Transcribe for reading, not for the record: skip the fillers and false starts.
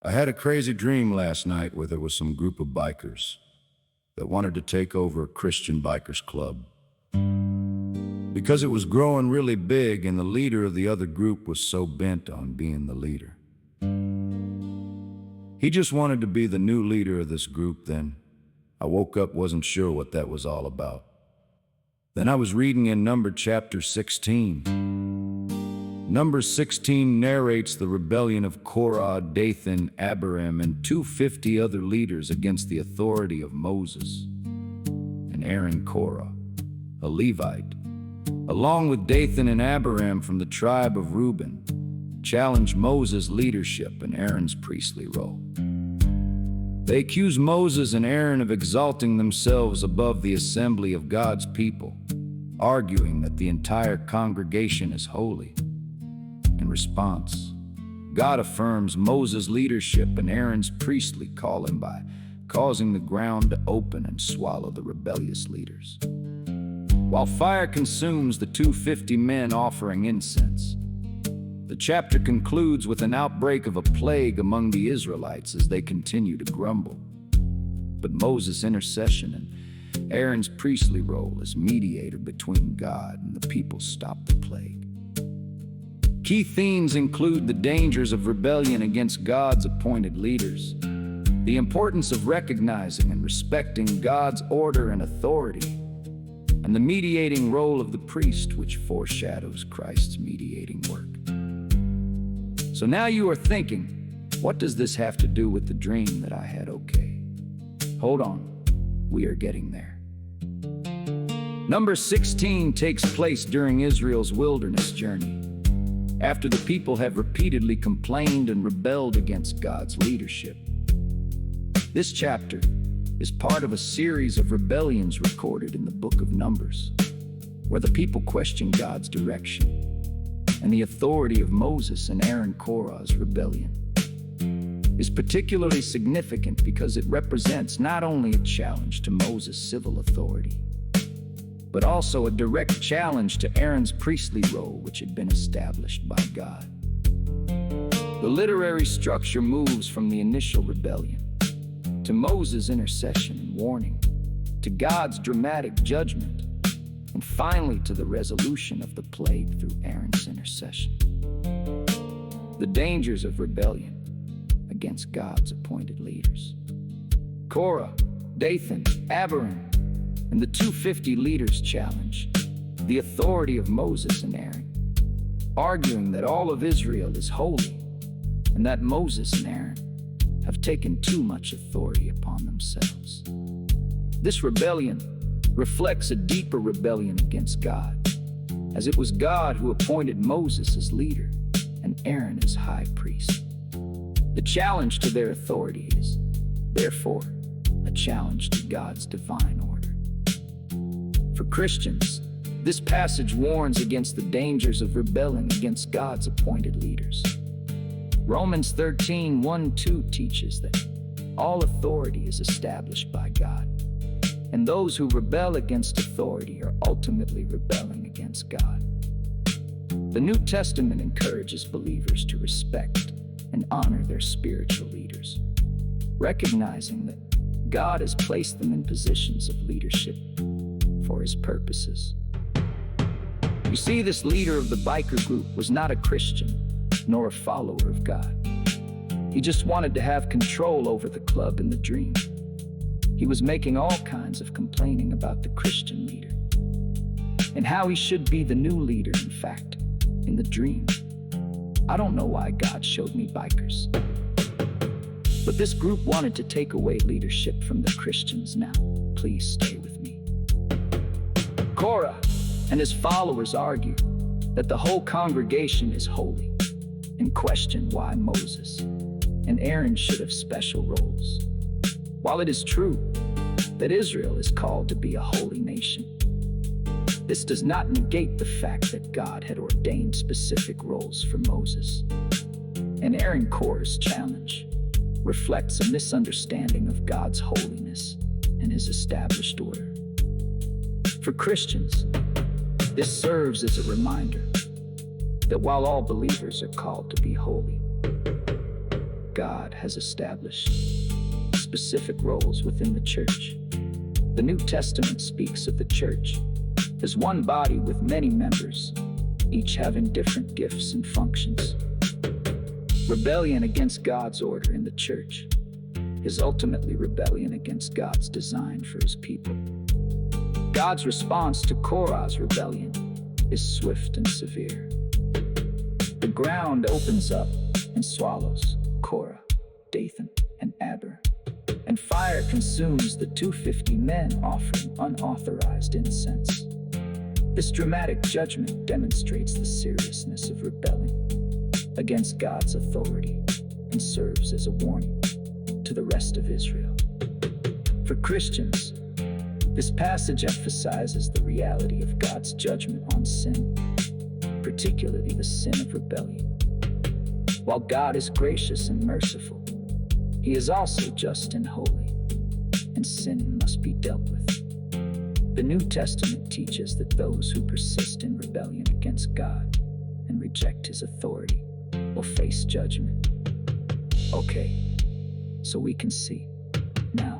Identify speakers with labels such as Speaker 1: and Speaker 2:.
Speaker 1: I had a crazy dream last night where there was some group of bikers that wanted to take over a Christian bikers club because it was growing really big and the leader of the other group was so bent on being the leader. He just wanted to be the new leader of this group. Then I woke up, wasn't sure what that was all about. Then I was reading in Numbers chapter 16. Numbers 16 narrates the rebellion of Korah, Dathan, Abiram, and 250 other leaders against the authority of Moses and Aaron. Korah, a Levite, along with Dathan and Abiram from the tribe of Reuben, challenged Moses' leadership and Aaron's priestly role. They accused Moses and Aaron of exalting themselves above the assembly of God's people, arguing that the entire congregation is holy. In response, God affirms Moses' leadership and Aaron's priestly calling by causing the ground to open and swallow the rebellious leaders. While fire consumes the 250 men offering incense, the chapter concludes with an outbreak of a plague among the Israelites as they continue to grumble. But Moses' intercession and Aaron's priestly role as mediator between God and the people stop the plague. Key themes include the dangers of rebellion against God's appointed leaders, the importance of recognizing and respecting God's order and authority, and the mediating role of the priest, which foreshadows Christ's mediating work. So now you are thinking, what does this have to do with the dream that I had? Okay, hold on, we are getting there. Numbers 16 takes place during Israel's wilderness journey, after the people have repeatedly complained and rebelled against God's leadership. This chapter is part of a series of rebellions recorded in the book of Numbers, where the people question God's direction and the authority of Moses and Aaron. Korah's rebellion is particularly significant because it represents not only a challenge to Moses' civil authority, but also a direct challenge to Aaron's priestly role, which had been established by God. The literary structure moves from the initial rebellion to Moses' intercession and warning, to God's dramatic judgment, and finally to the resolution of the plague through Aaron's intercession. The dangers of rebellion against God's appointed leaders. Korah, Dathan, Abiram, and the 250 leaders challenge the authority of Moses and Aaron, arguing that all of Israel is holy and that Moses and Aaron have taken too much authority upon themselves. This rebellion reflects a deeper rebellion against God, as it was God who appointed Moses as leader and Aaron as high priest. The challenge to their authority is, therefore, a challenge to God's divine order. For Christians, this passage warns against the dangers of rebelling against God's appointed leaders. Romans 13:1-2 teaches that all authority is established by God, and those who rebel against authority are ultimately rebelling against God. The New Testament encourages believers to respect and honor their spiritual leaders, recognizing that God has placed them in positions of leadership for His purposes. You see, this leader of the biker group was not a Christian nor a follower of God. He just wanted to have control over the club in the dream. He was making all kinds of complaining about the Christian leader and how he should be the new leader. In fact, in the dream, I don't know why God showed me bikers, but this group wanted to take away leadership from the Christians. Now, please stay with me. Korah and his followers argue that the whole congregation is holy and question why Moses and Aaron should have special roles. While it is true that Israel is called to be a holy nation, this does not negate the fact that God had ordained specific roles for Moses and Aaron. Korah's challenge reflects a misunderstanding of God's holiness and His established order. For Christians, this serves as a reminder that while all believers are called to be holy, God has established specific roles within the church. The New Testament speaks of the church as one body with many members, each having different gifts and functions. Rebellion against God's order in the church is ultimately rebellion against God's design for his people. God's response to Korah's rebellion is swift and severe. The ground opens up and swallows Korah, Dathan, and Abiram, and fire consumes the 250 men offering unauthorized incense. This dramatic judgment demonstrates the seriousness of rebelling against God's authority and serves as a warning to the rest of Israel. For Christians, this passage emphasizes the reality of God's judgment on sin, particularly the sin of rebellion. While God is gracious and merciful, he is also just and holy, and sin must be dealt with. The New Testament teaches that those who persist in rebellion against God and reject his authority will face judgment. Okay, so we can see now